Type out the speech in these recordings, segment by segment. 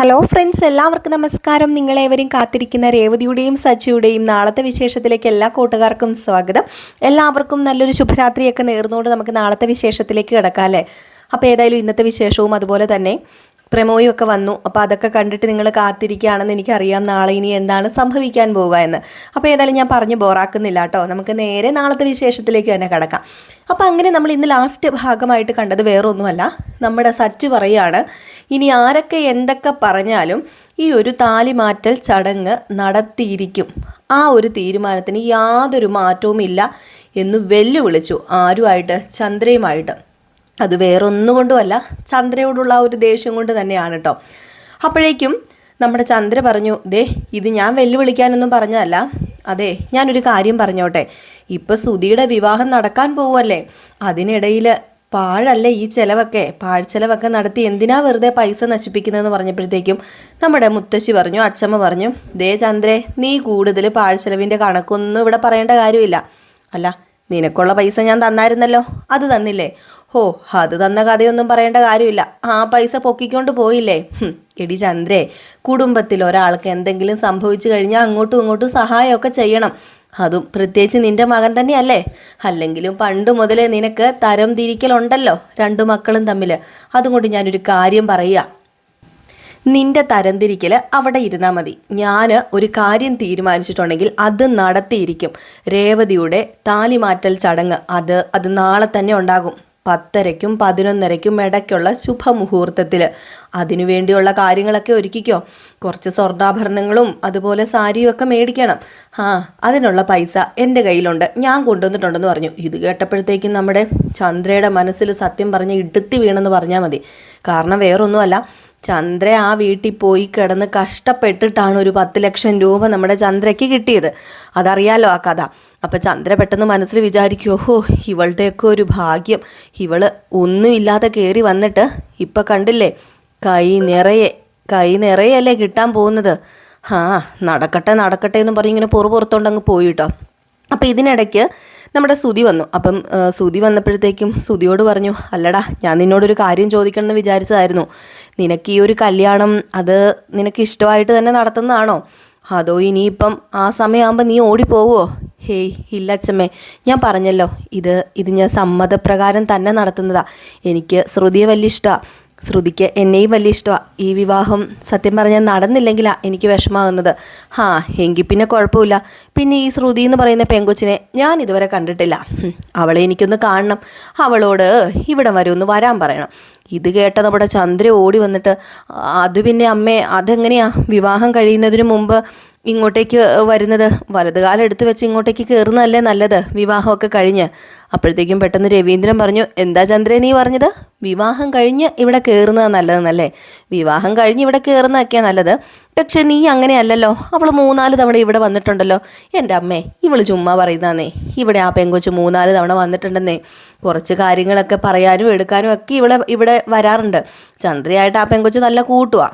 Hello friends, എല്ലാവർക്കും നമസ്കാരം. നിങ്ങളേവരും കാത്തിരിക്കുന്ന രേവതിയുടെയും സച്ചിയുടെയും നാളത്തെ വിശേഷത്തിലേക്ക് എല്ലാ കൂട്ടുകാർക്കും സ്വാഗതം. എല്ലാവർക്കും നല്ലൊരു ശുഭരാത്രിയൊക്കെ നേർന്നുകൊണ്ട് നമുക്ക് നാളത്തെ വിശേഷത്തിലേക്ക് കിടക്കാം അല്ലേ. അപ്പോൾ ഏതായാലും ഇന്നത്തെ വിശേഷവും അതുപോലെ തന്നെ പ്രമോയും ഒക്കെ വന്നു. അപ്പോൾ അതൊക്കെ കണ്ടിട്ട് നിങ്ങൾ കാത്തിരിക്കുകയാണെന്ന് എനിക്കറിയാം, നാളെ ഇനി എന്താണ് സംഭവിക്കാൻ പോവുക എന്ന്. അപ്പോൾ ഏതായാലും ഞാൻ പറഞ്ഞ് ബോറാക്കുന്നില്ല കേട്ടോ, നമുക്ക് നേരെ നാളത്തെ വിശേഷത്തിലേക്ക് തന്നെ കിടക്കാം. അപ്പോൾ അങ്ങനെ നമ്മൾ ഇന്ന് ലാസ്റ്റ് ഭാഗമായിട്ട് കണ്ടത് വേറൊന്നുമല്ല, നമ്മുടെ സച്ചു പറയുകയാണ്, ഇനി ആരൊക്കെ എന്തൊക്കെ പറഞ്ഞാലും ഈ ഒരു താലിമാറ്റൽ ചടങ്ങ് നടത്തിയിരിക്കും, ആ ഒരു തീരുമാനത്തിന് യാതൊരു മാറ്റവും ഇല്ല എന്ന് വെല്ലുവിളിച്ചു. ആരുമായിട്ട്? ചന്ദ്രയുമായിട്ട്. അത് വേറൊന്നുകൊണ്ടുമല്ല, ചന്ദ്രയോടുള്ള ആ ഒരു ദേഷ്യം കൊണ്ട് തന്നെയാണ് കേട്ടോ. അപ്പോഴേക്കും നമ്മുടെ ചന്ദ്ര പറഞ്ഞു, ദേ ഇത് ഞാൻ വെല്ലുവിളിക്കാനൊന്നും പറഞ്ഞതല്ല, അതെ ഞാനൊരു കാര്യം പറഞ്ഞോട്ടെ, ഇപ്പം സുധിയുടെ വിവാഹം നടക്കാൻ പോവല്ലേ, അതിനിടയിൽ പാഴല്ലേ ഈ ചിലവൊക്കെ, പാഴ്ചെലവൊക്കെ നടത്തി എന്തിനാ വെറുതെ പൈസ നശിപ്പിക്കുന്നതെന്ന് പറഞ്ഞപ്പോഴത്തേക്കും നമ്മുടെ മുത്തശ്ശി പറഞ്ഞു, അച്ചമ്മ പറഞ്ഞു, ദേ ചന്ദ്രേ നീ കൂടുതൽ പാഴ്ചെലവിൻ്റെ കണക്കൊന്നും ഇവിടെ പറയേണ്ട കാര്യമില്ല. അല്ല, നിനക്കുള്ള പൈസ ഞാൻ തന്നായിരുന്നല്ലോ, അത് തന്നില്ലേ? ഓ, അത് തന്ന കഥയൊന്നും പറയേണ്ട കാര്യമില്ല, ആ പൈസ പൊക്കിക്കൊണ്ട് പോയില്ലേ? എടി ചന്ദ്രേ, കുടുംബത്തിൽ ഒരാൾക്ക് എന്തെങ്കിലും സംഭവിച്ചു കഴിഞ്ഞാൽ അങ്ങോട്ടും ഇങ്ങോട്ടും സഹായമൊക്കെ ചെയ്യണം, അതും പ്രത്യേകിച്ച് നിന്റെ മകൻ തന്നെയല്ലേ. അല്ലെങ്കിലും പണ്ട് മുതലേ നിനക്ക് തരം തിരിക്കലുണ്ടല്ലോ രണ്ടു മക്കളും തമ്മിൽ. അതുകൊണ്ട് ഞാനൊരു കാര്യം പറയുക, നിന്റെ തരംതിരിക്കൽ അവിടെ ഇരുന്നാൽ മതി. ഞാൻ ഒരു കാര്യം തീരുമാനിച്ചിട്ടുണ്ടെങ്കിൽ അത് നടത്തിയിരിക്കും. രേവതിയുടെ താലിമാറ്റൽ ചടങ്ങ് അത് നാളെ തന്നെ ഉണ്ടാകും. 10:30ക്കും 11:30ക്കും ഇടയ്ക്കുള്ള ശുഭമുഹൂർത്തത്തിൽ. അതിനുവേണ്ടിയുള്ള കാര്യങ്ങളൊക്കെ ഒരുക്കിക്കോ. കുറച്ച് സ്വർണ്ണാഭരണങ്ങളും അതുപോലെ സാരിയും ഒക്കെ മേടിക്കണം. അതിനുള്ള പൈസ എൻ്റെ കയ്യിലുണ്ട്, ഞാൻ കൊണ്ടുവന്നിട്ടുണ്ടെന്ന് പറഞ്ഞു. ഇത് കേട്ടപ്പോഴത്തേക്കും നമ്മുടെ ചന്ദ്രയുടെ മനസ്സിൽ സത്യം പറഞ്ഞ് ഇടുത്തി വീണെന്ന് പറഞ്ഞാൽ മതി. കാരണം വേറൊന്നുമല്ല, ചന്ദ്ര ആ വീട്ടിൽ പോയി കിടന്ന് കഷ്ടപ്പെട്ടിട്ടാണ് ഒരു 10 ലക്ഷം രൂപ നമ്മുടെ ചന്ദ്രയ്ക്ക് കിട്ടിയത്. അതറിയാലോ ആ കഥ. അപ്പം ചന്ദ്ര പെട്ടെന്ന് മനസ്സിൽ വിചാരിക്കുമോ, ഹോ ഇവളുടെയൊക്കെ ഒരു ഭാഗ്യം, ഇവള് ഒന്നുമില്ലാതെ കയറി വന്നിട്ട് ഇപ്പം കണ്ടില്ലേ കൈ നിറയല്ലേ കിട്ടാൻ പോകുന്നത്. നടക്കട്ടെ എന്നും പറഞ്ഞ് ഇങ്ങനെ പുറത്തുകൊണ്ടങ്ങ് പോയി കേട്ടോ. അപ്പം ഇതിനിടയ്ക്ക് നമ്മുടെ സുധി വന്നു. അപ്പം സുധി വന്നപ്പോഴത്തേക്കും സുധിയോട് പറഞ്ഞു, അല്ലടാ ഞാൻ നിന്നോടൊരു കാര്യം ചോദിക്കണമെന്ന് വിചാരിച്ചതായിരുന്നു. നിനക്ക് ഈ ഒരു കല്യാണം അത് നിനക്ക് ഇഷ്ടമായിട്ട് തന്നെ നടത്തുന്നതാണോ, അതോ ഇനിയിപ്പം ആ സമയമാകുമ്പോൾ നീ ഓടിപ്പോവുമോ? ഹേയ് ഇല്ല അച്ഛമ്മേ, ഞാൻ പറഞ്ഞല്ലോ ഇത് ഞാൻ സമ്മതപ്രകാരം തന്നെ നടത്തുന്നതാ. എനിക്ക് ശ്രുതിയെ വലിയ ഇഷ്ടമാണ്, ശ്രുതിക്ക് എന്നെയും വലിയ ഇഷ്ടമാണ്. ഈ വിവാഹം സത്യം പറഞ്ഞാൽ നടന്നില്ലെങ്കിലാണ് എനിക്ക് വിഷമാകുന്നത്. എങ്കിൽ പിന്നെ കുഴപ്പമില്ല. പിന്നെ ഈ ശ്രുതി എന്ന് പറയുന്ന പെങ്കൊച്ചിനെ ഞാൻ ഇതുവരെ കണ്ടിട്ടില്ല, അവളെ എനിക്കൊന്ന് കാണണം, അവളോട് ഇവിടെ വരെ ഒന്ന് വരാൻ പറയണം. ഇത് കേട്ട നമ്മുടെ ചന്ദ്ര ഓടി വന്നിട്ട്, അത് പിന്നെ അമ്മേ അതെങ്ങനെയാ വിവാഹം കഴിയുന്നതിന് മുമ്പ് ഇങ്ങോട്ടേക്ക് വരുന്നത്? വലതുകാലം എടുത്ത് വെച്ച് ഇങ്ങോട്ടേക്ക് കയറുന്നതല്ലേ നല്ലത്, വിവാഹമൊക്കെ കഴിഞ്ഞ്. അപ്പോഴത്തേക്കും പെട്ടെന്ന് രവീന്ദ്രൻ പറഞ്ഞു, എന്താ ചന്ദ്രേ നീ പറഞ്ഞത്? വിവാഹം കഴിഞ്ഞ് ഇവിടെ കയറുന്നതാണ് നല്ലതെന്നല്ലേ? വിവാഹം കഴിഞ്ഞ് ഇവിടെ കയറുന്നതൊക്കെയാണ് നല്ലത്. പക്ഷെ നീ അങ്ങനെയല്ലല്ലോ, അവൾ 3-4 തവണ ഇവിടെ വന്നിട്ടുണ്ടല്ലോ. എൻ്റെ അമ്മേ ഇവൾ ചുമ്മാ പറയുന്നതാന്നേ, ഇവിടെ ആ പെങ്കൊച്ച് 3-4 തവണ വന്നിട്ടുണ്ടെന്നേ. കുറച്ച് കാര്യങ്ങളൊക്കെ പറയാനും എടുക്കാനും ഒക്കെ ഇവിടെ വരാറുണ്ട്. ചന്ദ്രയായിട്ട് ആ പെങ്കൊച്ച് നല്ല കൂട്ടുവാ.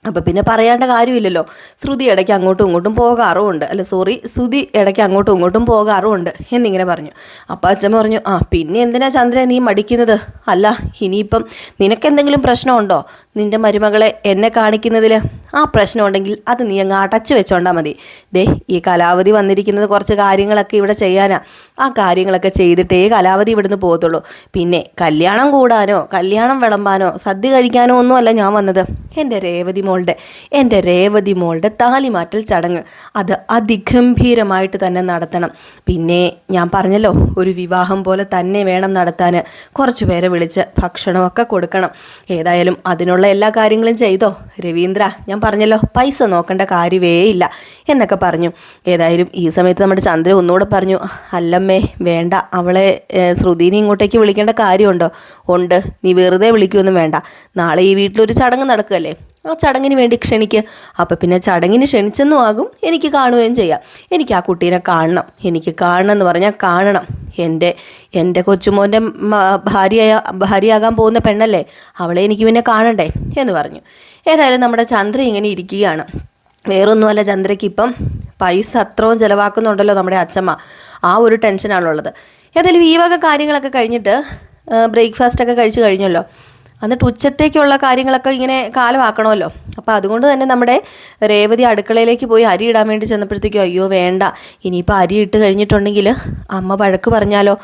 അപ്പോൾ പിന്നെ പറയേണ്ട കാര്യമില്ലല്ലോ. ശ്രുതി ഇടയ്ക്ക് അങ്ങോട്ടും ഇങ്ങോട്ടും പോകാറുമുണ്ട്, ശ്രുതി ഇടയ്ക്ക് അങ്ങോട്ടും ഇങ്ങോട്ടും പോകാറുമുണ്ട് എന്നിങ്ങനെ പറഞ്ഞു. അപ്പോൾ അച്ഛൻ പറഞ്ഞു, പിന്നെ എന്തിനാ ചന്ദ്ര നീ മടിക്കുന്നത്? അല്ല ഇനിയിപ്പം നിനക്കെന്തെങ്കിലും പ്രശ്നമുണ്ടോ നിൻ്റെ മരുമകളെ എന്നെ കാണിക്കുന്നതിൽ? ആ പ്രശ്നമുണ്ടെങ്കിൽ അത് നീ അങ്ങ് അടച്ചു വെച്ചോണ്ടാൽ മതി. ദേ ഈ കലാവധി വന്നിരിക്കുന്നത് കുറച്ച് കാര്യങ്ങളൊക്കെ ഇവിടെ ചെയ്യാനാ. ആ കാര്യങ്ങളൊക്കെ ചെയ്തിട്ടേ കലാവധി ഇവിടുന്ന് പോകത്തുള്ളൂ. പിന്നെ കല്യാണം കൂടാനോ കല്യാണം വിളമ്പാനോ സദ്യ കഴിക്കാനോ ഒന്നുമല്ല ഞാൻ വന്നത്. എൻ്റെ രേവതി മോളുടെ താലിമാറ്റൽ ചടങ്ങ് അത് അതിഗംഭീരമായിട്ട് തന്നെ നടത്തണം. പിന്നെ ഞാൻ പറഞ്ഞല്ലോ, ഒരു വിവാഹം പോലെ തന്നെ വേണം നടത്താൻ. കുറച്ച് പേരെ വിളിച്ച് ഭക്ഷണമൊക്കെ കൊടുക്കണം. ഏതായാലും അതിനുള്ള എല്ലാ കാര്യങ്ങളും ചെയ്തോ രവീന്ദ്ര, ഞാൻ പറഞ്ഞല്ലോ പൈസ നോക്കേണ്ട കാര്യമേ ഇല്ല എന്നൊക്കെ പറഞ്ഞു. ഏതായാലും ഈ സമയത്ത് നമ്മുടെ ചന്ദ്ര ഒന്നുകൂടെ പറഞ്ഞു, അല്ലമ്മേ വേണ്ട, അവളെ ശ്രുതിനെ ഇങ്ങോട്ടേക്ക് വിളിക്കേണ്ട കാര്യമുണ്ടോ? ഉണ്ട്, നീ വെറുതെ വിളിക്കുകയൊന്നും വേണ്ട. നാളെ ഈ വീട്ടിലൊരു ചടങ്ങ് നടക്കുകയല്ലേ, ആ ചടങ്ങിന് വേണ്ടി ക്ഷണിക്ക്. അപ്പം പിന്നെ ചടങ്ങിന് ക്ഷണിച്ചെന്നും ആകും, എനിക്ക് കാണുകയും ചെയ്യാം. എനിക്ക് ആ കുട്ടീനെ കാണണം, എനിക്ക് കാണണം എന്ന് പറഞ്ഞാൽ കാണണം. എൻ്റെ കൊച്ചുമോൻ്റെ ഭാര്യയാകാൻ പോകുന്ന പെണ്ണല്ലേ, അവളെ എനിക്ക് പിന്നെ കാണണ്ടേ എന്ന് പറഞ്ഞു. ഏതായാലും നമ്മുടെ ചന്ദ്ര ഇങ്ങനെ ഇരിക്കുകയാണ്. വേറൊന്നുമല്ല, ചന്ദ്രയ്ക്ക് ഇപ്പം പൈസ അത്രയും ചിലവാക്കുന്നുണ്ടല്ലോ നമ്മുടെ അച്ഛമ്മ, ആ ഒരു ടെൻഷനാണുള്ളത്. ഏതായാലും ഈ വക കാര്യങ്ങളൊക്കെ കഴിഞ്ഞിട്ട് ബ്രേക്ക്ഫാസ്റ്റൊക്കെ കഴിച്ച് കഴിഞ്ഞല്ലോ. എന്നിട്ട് ഉച്ചത്തേക്കുള്ള കാര്യങ്ങളൊക്കെ ഇങ്ങനെ കാലമാക്കണമല്ലോ. അപ്പോൾ അതുകൊണ്ട് തന്നെ നമ്മുടെ രേവതി അടുക്കളയിലേക്ക് പോയി അരി ഇടാൻ വേണ്ടി ചെന്നപ്പോഴത്തേക്കും അയ്യോ വേണ്ട, ഇനിയിപ്പോൾ അരി ഇട്ട് കഴിഞ്ഞിട്ടുണ്ടെങ്കിൽ അമ്മ വഴക്ക് പറഞ്ഞാലോ,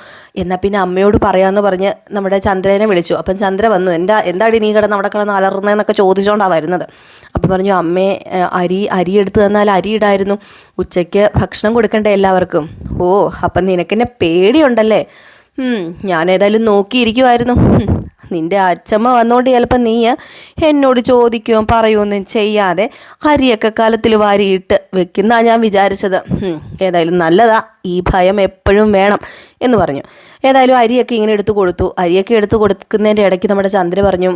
എന്നാൽ പിന്നെ അമ്മയോട് പറയാമെന്ന് പറഞ്ഞ് നമ്മുടെ ചന്ദ്രനെ വിളിച്ചു. അപ്പം ചന്ദ്ര വന്നു. എന്താടി നീ അവിടെ കിടന്ന് അലറുന്നതെന്നൊക്കെ ചോദിച്ചുകൊണ്ടാണ് വരുന്നത്. അപ്പം പറഞ്ഞു, അമ്മേ അരി എടുത്ത് തന്നാൽ അരി ഇടായിരുന്നു, ഉച്ചയ്ക്ക് ഭക്ഷണം കൊടുക്കണ്ടേ എല്ലാവർക്കും. ഓ അപ്പം നിനക്കെന്നെ പേടിയുണ്ടല്ലേ. ഞാൻ ഏതായാലും നോക്കിയിരിക്കുമായിരുന്നു. നിൻ്റെ അച്ഛമ്മ വന്നോണ്ട് ചിലപ്പോൾ നീ എന്നോട് ചോദിക്കുകയോ പറയുകയൊന്നും ചെയ്യാതെ അരിയൊക്കെ കലത്തിൽ വാരിയിട്ട് വെക്കുന്ന ഞാൻ വിചാരിച്ചത്. ഏതായാലും നല്ലതാ, ഈ ഭയം എപ്പോഴും വേണം എന്ന് പറഞ്ഞു. ഏതായാലും അരിയൊക്കെ ഇങ്ങനെ എടുത്തു കൊടുത്തു. അരിയൊക്കെ എടുത്തു കൊടുക്കുന്നതിൻ്റെ ഇടയ്ക്ക് നമ്മുടെ ചന്ദ്ര പറഞ്ഞു,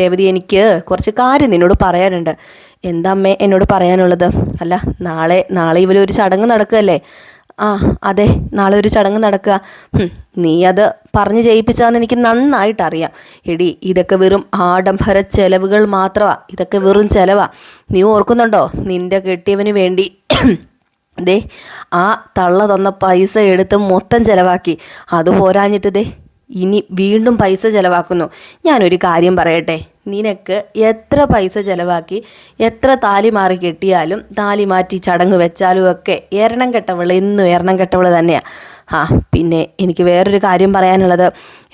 രേവതി എനിക്ക് കുറച്ച് കാര്യം നിന്നോട് പറയാനുണ്ട്. എന്താ അമ്മേ എന്നോട് പറയാനുള്ളത്? അല്ല, നാളെ ഇവരൊരു ചടങ്ങ് നടക്കുകയല്ലേ? ആ അതെ, നാളെ ഒരു ചടങ്ങ് നടക്കുക. നീ അത് പറഞ്ഞ് ചെയ്യിപ്പിച്ചാന്ന് എനിക്ക് നന്നായിട്ടറിയാം. എടി, ഇതൊക്കെ വെറും ആഡംബര ചെലവുകൾ മാത്രമാണ്. ഇതൊക്കെ വെറും ചെലവാ. നീ ഓർക്കുന്നുണ്ടോ, നിൻ്റെ കെട്ടിയവന് വേണ്ടി ദേ ആ തള്ള തന്ന പൈസ എടുത്ത് മൊത്തം ചിലവാക്കി. അത് പോരാഞ്ഞിട്ട് ദേ ഇനി വീണ്ടും പൈസ ചിലവാക്കുന്നു. ഞാനൊരു കാര്യം പറയട്ടെ, നിനക്ക് എത്ര പൈസ ചിലവാക്കി എത്ര താലി മാറി കെട്ടിയാലും താലി മാറ്റി ചടങ്ങ് വെച്ചാലും ഒക്കെ എരണം കെട്ടവൾ എന്നും എരണം കെട്ടവൾ തന്നെയാണ്. പിന്നെ എനിക്ക് വേറൊരു കാര്യം പറയാനുള്ളത്,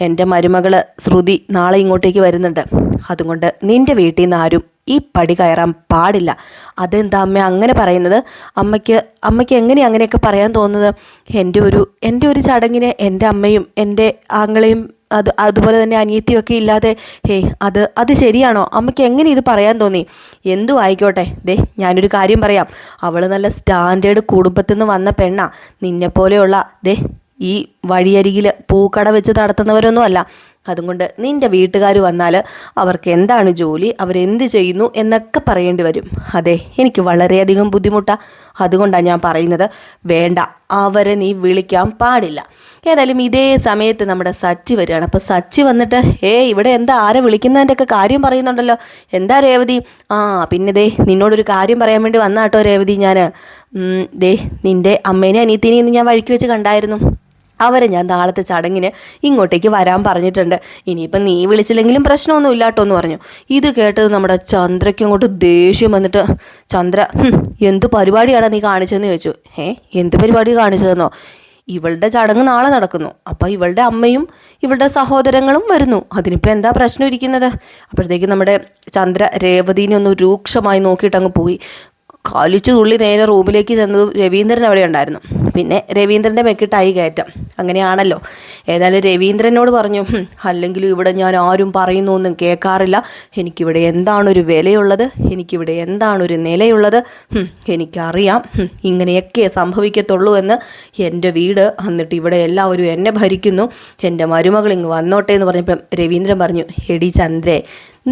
എൻ്റെ മരുമകൾ ശ്രുതി നാളെ ഇങ്ങോട്ടേക്ക് വരുന്നുണ്ട്. അതുകൊണ്ട് നിൻ്റെ വീട്ടിൽ നിന്ന് ആരും ഈ പടി കയറാൻ പാടില്ല. അതെന്താ അമ്മ അങ്ങനെ പറയുന്നത്? അമ്മയ്ക്ക് എങ്ങനെയാണ് അങ്ങനെയൊക്കെ പറയാൻ തോന്നുന്നത്? എൻ്റെ ഒരു ചടങ്ങിന് എൻ്റെ അമ്മയും എൻ്റെ ആങ്ങളെയും അതുപോലെ തന്നെ അനിയത്തിയൊക്കെ ഇല്ലാതെ അത് ശരിയാണോ? അമ്മയ്ക്ക് എങ്ങനെ ഇത് പറയാൻ തോന്നി? എന്തു ആയിക്കോട്ടെ, ഞാനൊരു കാര്യം പറയാം. അവൾ നല്ല സ്റ്റാൻഡേർഡ് കുടുംബത്തിൽ നിന്ന് വന്ന പെണ്ണാ. നിന്നെപ്പോലെയുള്ള ഈ വഴിയരികിൽ പൂക്കട വെച്ച് നടത്തുന്നവരൊന്നും അല്ല. അതുകൊണ്ട് നിൻ്റെ വീട്ടുകാർ വന്നാൽ അവർക്ക് എന്താണ് ജോലി, അവരെന്ത് ചെയ്യുന്നു എന്നൊക്കെ പറയേണ്ടി വരും. അതെ, എനിക്ക് വളരെയധികം ബുദ്ധിമുട്ടാണ്. അതുകൊണ്ടാണ് ഞാൻ പറയുന്നത്, വേണ്ട, അവരെ നീ വിളിക്കാൻ പാടില്ല. ഏതായാലും ഇതേ സമയത്ത് നമ്മുടെ സച്ചി വരികയാണ്. അപ്പോൾ സച്ചി വന്നിട്ട് ഇവിടെ എന്താ ആരെ വിളിക്കുന്നതിൻ്റെയൊക്കെ കാര്യം പറയുന്നുണ്ടല്ലോ, എന്താ രേവതി? പിന്നെ നിന്നോടൊരു കാര്യം പറയാൻ വേണ്ടി വന്ന കേട്ടോ രേവതി. ഞാൻ നിൻ്റെ അമ്മേനെ അനിയത്തിനെയും ഞാൻ വഴിക്ക് വെച്ച് കണ്ടായിരുന്നു. അവരെ ഞാൻ നാളത്തെ ചടങ്ങിന് ഇങ്ങോട്ടേക്ക് വരാൻ പറഞ്ഞിട്ടുണ്ട്. ഇനിയിപ്പം നീ വിളിച്ചില്ലെങ്കിലും പ്രശ്നമൊന്നും ഇല്ലാട്ടോ എന്ന് പറഞ്ഞു. ഇത് കേട്ടത് നമ്മുടെ ചന്ദ്രയ്ക്ക് അങ്ങോട്ട് ദേഷ്യം വന്നിട്ട്, ചന്ദ്ര എന്ത് പരിപാടിയാണ് നീ കാണിച്ചതെന്ന് ചോദിച്ചു. എന്ത് പരിപാടി കാണിച്ചതെന്നോ? ഇവളുടെ ചടങ്ങ് നാളെ നടക്കുന്നു. അപ്പോൾ ഇവളുടെ അമ്മയും ഇവളുടെ സഹോദരങ്ങളും വരുന്നു. അതിനിപ്പോൾ എന്താ പ്രശ്നം ഇരിക്കുന്നത്? അപ്പോഴത്തേക്കും നമ്മുടെ ചന്ദ്ര രേവതിനെ ഒന്ന് രൂക്ഷമായി നോക്കിയിട്ട് അങ്ങ് പോയി. കാലിച്ചു തുള്ളി നേരെ റൂമിലേക്ക് ചെന്നത് രവീന്ദ്രൻ അവിടെ ഉണ്ടായിരുന്നു. പിന്നെ രവീന്ദ്രൻ്റെ മെക്കിട്ടായി കയറ്റം. അങ്ങനെയാണല്ലോ. ഏതായാലും രവീന്ദ്രനോട് പറഞ്ഞു, അല്ലെങ്കിലും ഇവിടെ ഞാൻ ആരും പറയുന്നൊന്നും കേൾക്കാറില്ല. എനിക്കിവിടെ എന്താണൊരു വിലയുള്ളത്, എനിക്കിവിടെ എന്താണൊരു നിലയുള്ളത്, എനിക്കറിയാം. ഇങ്ങനെയൊക്കെ സംഭവിക്കത്തുള്ളൂ എന്ന്. എൻ്റെ വീട്, എന്നിട്ട് ഇവിടെ എല്ലാവരും എന്നെ ഭരിക്കുന്നു. എൻ്റെ മരുമകൾ ഇങ്ങ് വന്നോട്ടെ എന്ന് പറഞ്ഞപ്പം രവീന്ദ്രൻ പറഞ്ഞു, എടി ചന്ദ്രേ,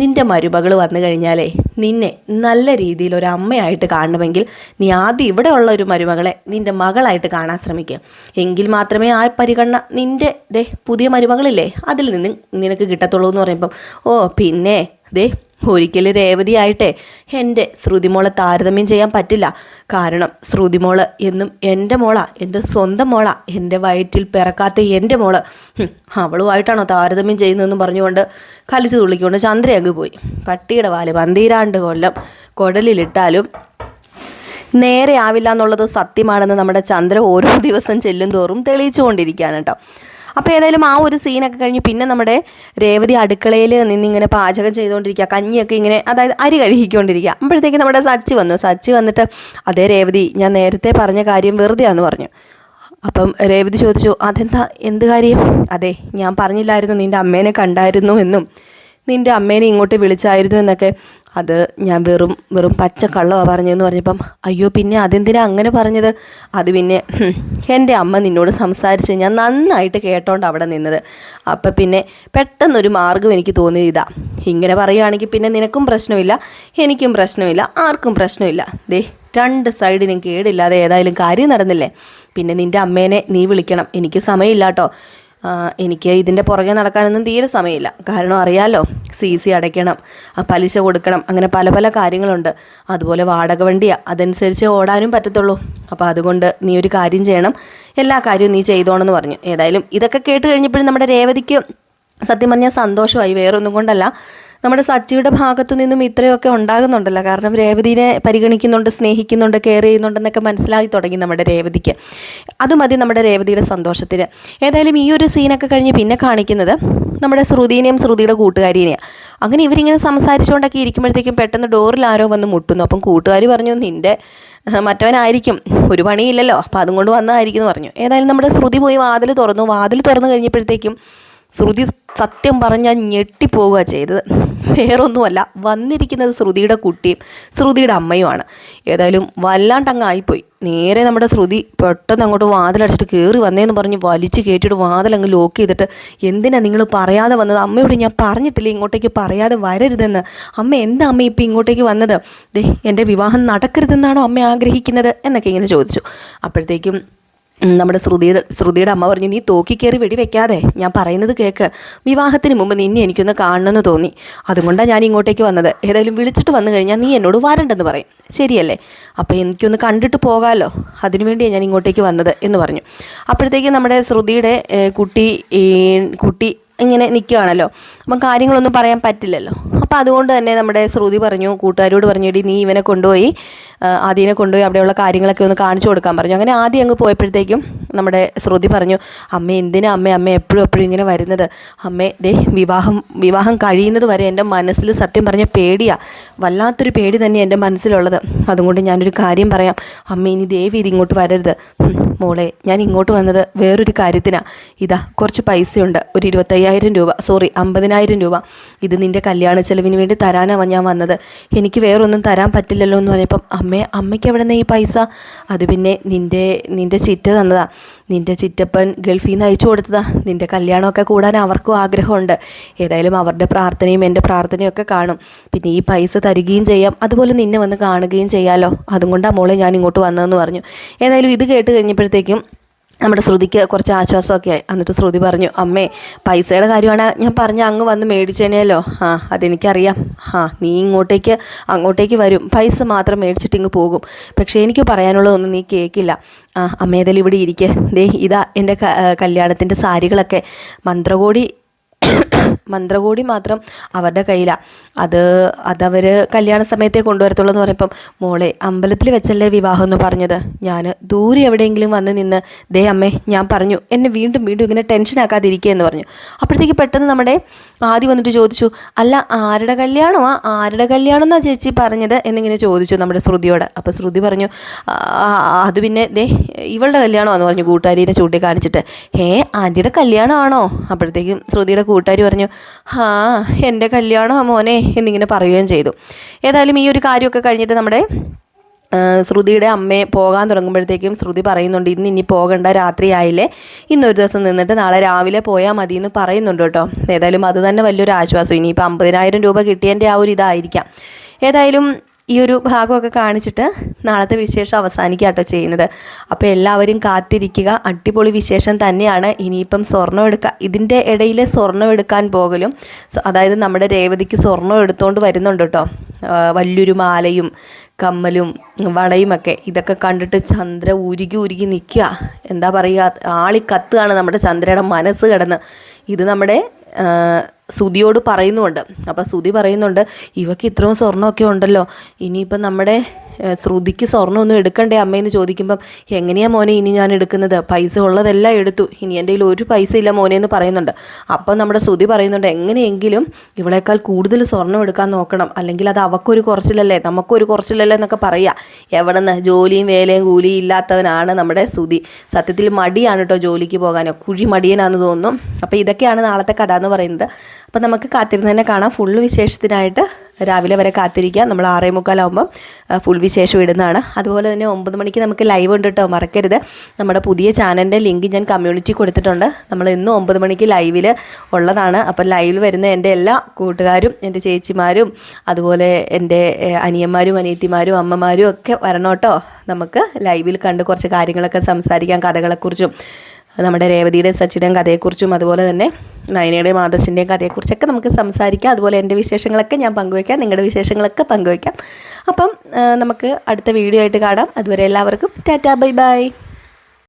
നിൻ്റെ മരുമകൾ വന്നു കഴിഞ്ഞാലേ നിന്നെ നല്ല രീതിയിൽ ഒരു അമ്മയായിട്ട് കാണണമെങ്കിൽ നീ ആദ്യം ഇവിടെ ഉള്ള ഒരു മരുമകളെ നിൻ്റെ മകളായിട്ട് കാണാൻ ശ്രമിക്കുക. എങ്കിൽ മാത്രമേ ആ പരിഗണന നിൻ്റെ പുതിയ മരുമകളില്ലേ അതിൽ നിന്ന് നിനക്ക് കിട്ടത്തുള്ളൂ എന്ന് പറയുമ്പം, പിന്നെ ഒരിക്കലും രേവതിയായിട്ടെ എൻ്റെ ശ്രുതിമോളെ താരതമ്യം ചെയ്യാൻ പറ്റില്ല. കാരണം ശ്രുതിമോള് എന്നും എൻ്റെ മോളാ, എൻ്റെ സ്വന്തം മോളാ, എൻ്റെ വയറ്റിൽ പിറക്കാത്ത എൻ്റെ മോള്. അവളുമായിട്ടാണോ താരതമ്യം ചെയ്യുന്നതെന്ന് പറഞ്ഞുകൊണ്ട് കലിച്ചു തുള്ളിക്കൊണ്ട് ചന്ദ്ര അങ്ങ് പോയി. പട്ടിയുടെ വാല് 12 കൊല്ലം കുടലിലിട്ടാലും നേരെ ആവില്ല എന്നുള്ളത് സത്യമാണെന്ന് നമ്മുടെ ചന്ദ്ര ഓരോ ദിവസം ചെല്ലും തോറും തെളിയിച്ചു കൊണ്ടിരിക്കുകയാണ് കേട്ടോ. അപ്പോൾ ഏതായാലും ആ ഒരു സീനൊക്കെ കഴിഞ്ഞ് പിന്നെ നമ്മുടെ രേവതി അടുക്കളയിൽ നിന്നിങ്ങനെ പാചകം ചെയ്തുകൊണ്ടിരിക്കുക, കഞ്ഞിയൊക്കെ ഇങ്ങനെ, അതായത് അരി കഴുകിക്കൊണ്ടിരിക്കുക. അപ്പോഴത്തേക്ക് നമ്മുടെ സച്ചി വന്നിട്ട്, അതേ രേവതി, ഞാൻ നേരത്തെ പറഞ്ഞ കാര്യം വെറുതെയാന്ന് പറഞ്ഞു. അപ്പം രേവതി ചോദിച്ചു, അതെന്താ, എന്ത് കാര്യം? അതെ, ഞാൻ പറഞ്ഞില്ലായിരുന്നു നിൻ്റെ അമ്മേനെ കണ്ടായിരുന്നു എന്നും നിൻ്റെ അമ്മേനെ ഇങ്ങോട്ട് വിളിച്ചായിരുന്നു എന്നൊക്കെ. അത് ഞാൻ വെറും പച്ച കള്ളമാണ് പറഞ്ഞതെന്ന് പറഞ്ഞപ്പം, അയ്യോ പിന്നെ അതെന്തിനാ അങ്ങനെ പറഞ്ഞത്? അത് പിന്നെ എൻ്റെ അമ്മ നിന്നോട് സംസാരിച്ച് ഞാൻ നന്നായിട്ട് കേട്ടോണ്ട് അവിടെ നിന്നത്. അപ്പം പിന്നെ പെട്ടെന്നൊരു മാർഗ്ഗം എനിക്ക് തോന്നിയതാ. ഇങ്ങനെ പറയുകയാണെങ്കിൽ പിന്നെ നിനക്കും പ്രശ്നമില്ല, എനിക്കും പ്രശ്നമില്ല, ആർക്കും പ്രശ്നമില്ല. 2 സൈഡിനും കേടില്ലാതെ ഏതായാലും കാര്യം നടന്നില്ലേ. പിന്നെ നിൻ്റെ അമ്മേനെ നീ വിളിക്കണം. എനിക്ക് സമയമില്ല കേട്ടോ. എനിക്ക് ഇതിൻ്റെ പുറകെ നടക്കാനൊന്നും തീരെ സമയമില്ല. കാരണം അറിയാമല്ലോ, CC അടയ്ക്കണം, പലിശ കൊടുക്കണം, അങ്ങനെ പല പല കാര്യങ്ങളുണ്ട്. അതുപോലെ വാടക വണ്ടിയാണ്, അതനുസരിച്ച് ഓടാനും പറ്റത്തുള്ളൂ. അപ്പോൾ അതുകൊണ്ട് നീ ഒരു കാര്യം ചെയ്യണം, എല്ലാ കാര്യവും നീ ചെയ്തോണമെന്ന് പറഞ്ഞു. ഏതായാലും ഇതൊക്കെ കേട്ട് കഴിഞ്ഞപ്പോഴും നമ്മുടെ രേവതിക്ക് സത്യം പറഞ്ഞാൽ സന്തോഷമായി, വേറൊന്നും കൊണ്ടല്ല. നമ്മുടെ സച്ചിയുടെ ഭാഗത്തു നിന്നും ഇത്രയൊക്കെ ഉണ്ടാകുന്നുണ്ടല്ലോ. കാരണം രേവതിനെ പരിഗണിക്കുന്നുണ്ട്, സ്നേഹിക്കുന്നുണ്ട്, കെയർ ചെയ്യുന്നുണ്ടെന്നൊക്കെ മനസ്സിലായി തുടങ്ങി നമ്മുടെ രേവതിക്ക്. അത് മതി നമ്മുടെ രേവതിയുടെ സന്തോഷത്തിന്. ഏതായാലും ഈ ഒരു സീനൊക്കെ കഴിഞ്ഞ് പിന്നെ കാണിക്കുന്നത് നമ്മുടെ ശ്രുതിനെയും ശ്രുതിയുടെ കൂട്ടുകാരിനെയാണ്. അങ്ങനെ ഇവരിങ്ങനെ സംസാരിച്ചുകൊണ്ടൊക്കെ ഇരിക്കുമ്പോഴത്തേക്കും പെട്ടെന്ന് ഡോറിൽ ആരോ വന്ന് മുട്ടുന്നു. അപ്പം കൂട്ടുകാർ പറഞ്ഞു, നിൻ്റെ മറ്റവനായിരിക്കും, ഒരു പണിയില്ലല്ലോ, അപ്പം അതും കൊണ്ട് വന്നതായിരിക്കും എന്ന് പറഞ്ഞു. ഏതായാലും നമ്മുടെ ശ്രുതി പോയി വാതിൽ തുറന്നു കഴിഞ്ഞപ്പോഴത്തേക്കും ശ്രുതി സത്യം പറഞ്ഞാൽ ഞെട്ടിപ്പോവുക ചെയ്തത്. വേറൊന്നുമല്ല, വന്നിരിക്കുന്നത് ശ്രുതിയുടെ കുട്ടിയും ശ്രുതിയുടെ അമ്മയുമാണ്. ഏതായാലും വല്ലാണ്ടങ്ങ് ആയിപ്പോയി. നേരെ നമ്മുടെ ശ്രുതി പെട്ടെന്ന് അങ്ങോട്ട് വാതിലടച്ചിട്ട് കയറി വന്നേന്ന് പറഞ്ഞ് വലിച്ച് കയറ്റിയിട്ട് വാതിലങ്ങ് ലോക്ക് ചെയ്തിട്ട്, എന്തിനാണ് നിങ്ങൾ പറയാതെ വന്നത്? അമ്മയോട് ഞാൻ പറഞ്ഞിട്ടില്ലേ ഇങ്ങോട്ടേക്ക് പറയാതെ വരരുതെന്ന്. അമ്മ എന്താ അമ്മ ഇപ്പം ഇങ്ങോട്ടേക്ക് വന്നത്? ദേ എൻ്റെ വിവാഹം നടക്കരുതെന്നാണോ അമ്മ ആഗ്രഹിക്കുന്നത് എന്നൊക്കെ ഇങ്ങനെ ചോദിച്ചു. അപ്പോഴത്തേക്കും നമ്മുടെ ശ്രുതിയുടെ അമ്മ പറഞ്ഞു, നീ തോക്കി കയറി വെടിവെക്കാതെ ഞാൻ പറയുന്നത് കേൾക്ക്. വിവാഹത്തിന് മുമ്പ് നിന്നെ എനിക്കൊന്ന് കാണണമെന്ന് തോന്നി, അതുകൊണ്ടാണ് ഞാൻ ഇങ്ങോട്ടേക്ക് വന്നത്. ഏതായാലും വിളിച്ചിട്ട് വന്നു കഴിഞ്ഞാൽ നീ എന്നോട് വരണ്ടെന്ന് പറയും, ശരിയല്ലേ? അപ്പോൾ എനിക്കൊന്ന് കണ്ടിട്ട് പോകാമല്ലോ, അതിനുവേണ്ടിയാണ് ഞാൻ ഇങ്ങോട്ടേക്ക് വന്നത് എന്ന് പറഞ്ഞു. അപ്പോഴത്തേക്കും നമ്മുടെ ശ്രുതിയുടെ കുട്ടി ഇങ്ങനെ നിൽക്കുകയാണല്ലോ. അപ്പം കാര്യങ്ങളൊന്നും പറയാൻ പറ്റില്ലല്ലോ. അപ്പോൾ അതുകൊണ്ട് തന്നെ നമ്മുടെ ശ്രുതി പറഞ്ഞു, കൂട്ടുകാരോട് പറഞ്ഞു, എടി നീ ഇവനെ കൊണ്ടുപോയി ആദ്യനെ കൊണ്ടുപോയി അവിടെയുള്ള കാര്യങ്ങളൊക്കെ ഒന്ന് കാണിച്ചു കൊടുക്കാൻ പറഞ്ഞു. അങ്ങനെ ആദ്യം അങ്ങ് പോയപ്പോഴത്തേക്കും നമ്മുടെ ശ്രുതി പറഞ്ഞു, അമ്മ എന്തിനാ അമ്മ എപ്പോഴും ഇങ്ങനെ വരുന്നത്? അമ്മേ ദേ വിവാഹം കഴിയുന്നത് വരെ എൻ്റെ മനസ്സിൽ സത്യം പറഞ്ഞ പേടിയാണ്, വല്ലാത്തൊരു പേടി തന്നെ എൻ്റെ മനസ്സിലുള്ളത്. അതുകൊണ്ട് ഞാനൊരു കാര്യം പറയാം, അമ്മ ഇനി ദേവി ഇത് ഇങ്ങോട്ട് വരരുത്. മോളെ, ഞാൻ ഇങ്ങോട്ട് വന്നത് വേറൊരു കാര്യത്തിനാണ്. ഇതാ കുറച്ച് പൈസയുണ്ട്, ഒരു 50,000 രൂപ. ഇത് നിൻ്റെ കല്യാണ ചെലവിന് വേണ്ടി തരാനാണ് ഞാൻ വന്നത്. എനിക്ക് വേറൊന്നും തരാൻ പറ്റില്ലല്ലോ എന്ന് പറഞ്ഞപ്പം, അമ്മയ്ക്ക് എവിടെ നിന്ന് ഈ പൈസ? അത് പിന്നെ നിൻ്റെ ചിറ്റ തന്നതാ. നിൻ്റെ ചിറ്റപ്പൻ ഗൾഫിൽ നിന്ന് അയച്ചു കൊടുത്തതാ. നിൻ്റെ കല്യാണമൊക്കെ കൂടാൻ അവർക്കും ആഗ്രഹമുണ്ട്. ഏതായാലും അവരുടെ പ്രാർത്ഥനയും എൻ്റെ പ്രാർത്ഥനയും ഒക്കെ കാണും. പിന്നെ ഈ പൈസ തരികയും ചെയ്യാം, അതുപോലെ നിന്നെ വന്ന് കാണുകയും ചെയ്യാമല്ലോ. അതുകൊണ്ടാണ് മോളെ ഞാൻ ഇങ്ങോട്ട് വന്നതെന്ന് പറഞ്ഞു. ഏതായാലും ഇത് കേട്ട് കഴിഞ്ഞപ്പോഴത്തേക്കും നമ്മുടെ ശ്രുതിക്ക് കുറച്ച് ആശ്വാസമൊക്കെ ആയി. എന്നിട്ട് ശ്രുതി പറഞ്ഞു, അമ്മേ പൈസയുടെ കാര്യമാണ് ഞാൻ പറഞ്ഞ അങ്ങ് വന്ന് മേടിച്ചേനെയല്ലോ. അതെനിക്കറിയാം. നീ അങ്ങോട്ടേക്ക് വരും, പൈസ മാത്രം മേടിച്ചിട്ട് ഇങ്ങ് പോകും. പക്ഷേ എനിക്ക് പറയാനുള്ളതൊന്നും നീ കേൾക്കില്ല. അമ്മ ഏതായാലും ഇവിടെ ഇരിക്കുക. ദേ ഇതാ എൻ്റെ കല്യാണത്തിൻ്റെ സാരികളൊക്കെ മന്ത്രകോടി മാത്രം അവരുടെ കയ്യിലാണ്. അതവർ കല്യാണ സമയത്തേ കൊണ്ടുവരത്തുള്ളൂ എന്ന് പറയുമ്പം, മോളെ അമ്പലത്തിൽ വെച്ചല്ലേ വിവാഹം എന്ന് പറഞ്ഞത്? ഞാൻ ദൂരെ എവിടെയെങ്കിലും വന്ന് നിന്ന് ദേ അമ്മേ ഞാൻ പറഞ്ഞു, എന്നെ വീണ്ടും ഇങ്ങനെ ടെൻഷനാക്കാതിരിക്കുക എന്ന് പറഞ്ഞു. അപ്പോഴത്തേക്ക് പെട്ടെന്ന് നമ്മുടെ ആദ്യം വന്നിട്ട് ചോദിച്ചു, അല്ല ആരുടെ കല്യാണം എന്നാ ചേച്ചി പറഞ്ഞത് എന്നിങ്ങനെ ചോദിച്ചു നമ്മുടെ ശ്രുതിയോട്. അപ്പോൾ ശ്രുതി പറഞ്ഞു, അത് പിന്നെ ദേ ഇവളുടെ കല്യാണമാണെന്ന് പറഞ്ഞു കൂട്ടുകാരീനെ ചൂണ്ടിക്കാണിച്ചിട്ട്. ആൻറ്റിയുടെ കല്യാണമാണോ? അപ്പോഴത്തേക്കും ശ്രുതിയുടെ കൂട്ടുകാരി പറഞ്ഞു, എൻ്റെ കല്യാണമാ മോനെ എന്നിങ്ങനെ പറയുകയും ചെയ്തു. ഏതായാലും ഈ ഒരു കാര്യമൊക്കെ കഴിഞ്ഞിട്ട് നമ്മുടെ ശ്രുതിയുടെ അമ്മയെ പോകാൻ തുടങ്ങുമ്പോഴത്തേക്കും ശ്രുതി പറയുന്നുണ്ട്, ഇനി പോകണ്ട, രാത്രിയായില്ലേ, ഇന്നൊരു ദിവസം നിന്നിട്ട് നാളെ രാവിലെ പോയാൽ മതി എന്ന് പറയുന്നുണ്ട് കേട്ടോ. ഏതായാലും അത് തന്നെ വലിയൊരു ആശ്വാസം. ഇനിയിപ്പോൾ 50,000 രൂപ കിട്ടിയതിൻ്റെ ആ ഒരു ഇതായിരിക്കാം. ഏതായാലും ഈ ഒരു ഭാഗമൊക്കെ കാണിച്ചിട്ട് നാളത്തെ വിശേഷം അവസാനിക്കുക കേട്ടോ ചെയ്യുന്നത്. അപ്പോൾ എല്ലാവരും കാത്തിരിക്കുക, അടിപൊളി വിശേഷം തന്നെയാണ്. ഇനിയിപ്പം സ്വർണ്ണം എടുക്കുക, ഇതിൻ്റെ ഇടയിൽ സ്വർണ്ണം എടുക്കാൻ പോകലും, അതായത് നമ്മുടെ രേവതിക്ക് സ്വർണ്ണം എടുത്തുകൊണ്ട് വരുന്നുണ്ട് കേട്ടോ. വലിയൊരു മാലയും കമ്മലും വളയുമൊക്കെ. ഇതൊക്കെ കണ്ടിട്ട് ചന്ദ്ര ഉരുകി നിൽക്കുക. എന്താ പറയുക, ആളിക്കത്തുകയാണ് നമ്മുടെ ചന്ദ്രയുടെ മനസ്സ് കിടന്ന്. ഇത് നമ്മുടെ സുധിയോട് പറയുന്നുണ്ട്. അപ്പോൾ സുധി പറയുന്നുണ്ട്, ഇവക്ക് ഇത്രയും സ്വർണ്ണമൊക്കെ ഉണ്ടല്ലോ, ഇനിയിപ്പം നമ്മുടെ ശ്രുതിക്ക് സ്വർണ്ണമൊന്നും എടുക്കണ്ടേ അമ്മയെന്ന് ചോദിക്കുമ്പം, എങ്ങനെയാണ് മോനെ ഇനി ഞാൻ എടുക്കുന്നത്? പൈസ ഉള്ളതെല്ലാം എടുത്തു, ഇനി എൻ്റെ കയ്യിൽ ഒരു പൈസ ഇല്ല മോനെ എന്ന് പറയുന്നുണ്ട്. അപ്പം നമ്മുടെ സുധി പറയുന്നുണ്ട്, എങ്ങനെയെങ്കിലും ഇവളേക്കാൾ കൂടുതൽ സ്വർണ്ണം എടുക്കാൻ നോക്കണം, അല്ലെങ്കിൽ അത് അവക്കൊരു കുറച്ചിലല്ലേ നമുക്കൊരു കുറച്ചിലല്ലേ എന്നൊക്കെ പറയുക. എവിടെ നിന്ന് ജോലിയും വേലയും കൂലിയും ഇല്ലാത്തവനാണ് നമ്മുടെ സുധി. സത്യത്തിൽ മടിയാണ് കേട്ടോ ജോലിക്ക് പോകാനോ, കുഴി മടിയനാണെന്ന് തോന്നുന്നു. അപ്പോൾ ഇതൊക്കെയാണ് നാളത്തെ കഥ എന്ന് പറയുന്നത്. അപ്പോൾ നമുക്ക് കാത്തിരുന്ന് തന്നെ കാണാം. ഫുള്ള് വിശേഷത്തിനായിട്ട് രാവിലെ വരെ കാത്തിരിക്കുക. നമ്മൾ 6:45 ഫുൾ വിശേഷം ഇടുന്നതാണ്. അതുപോലെ തന്നെ 9 മണിക്ക് നമുക്ക് ലൈവ് ഉണ്ട് കേട്ടോ, മറക്കരുത്. നമ്മുടെ പുതിയ ചാനലിൻ്റെ ലിങ്ക് ഞാൻ കമ്മ്യൂണിറ്റി കൊടുത്തിട്ടുണ്ട്. നമ്മൾ ഇന്നും 9 മണിക്ക് ലൈവിൽ ഉള്ളതാണ്. അപ്പോൾ ലൈവിൽ വരുന്ന എൻ്റെ എല്ലാ കൂട്ടുകാരും, എൻ്റെ ചേച്ചിമാരും, അതുപോലെ എൻ്റെ അനിയന്മാരും അനിയത്തിമാരും അമ്മമാരും ഒക്കെ വരണം കേട്ടോ. നമുക്ക് ലൈവിൽ കണ്ട് കുറച്ച് കാര്യങ്ങളൊക്കെ സംസാരിക്കാം, കഥകളെക്കുറിച്ചും നമ്മുടെ രേവതിയുടെയും സച്ചിയുടെയും കഥയെക്കുറിച്ചും, അതുപോലെ തന്നെ നയനയുടെയും ആദർശിൻ്റെയും കഥയെക്കുറിച്ചൊക്കെ നമുക്ക് സംസാരിക്കാം. അതുപോലെ എൻ്റെ വിശേഷങ്ങളൊക്കെ ഞാൻ പങ്കുവയ്ക്കാം, നിങ്ങളുടെ വിശേഷങ്ങളൊക്കെ പങ്കുവയ്ക്കാം. അപ്പം നമുക്ക് അടുത്ത വീഡിയോ ആയിട്ട് കാണാം. അതുവരെ എല്ലാവർക്കും ടാറ്റാ, ബൈ ബൈ.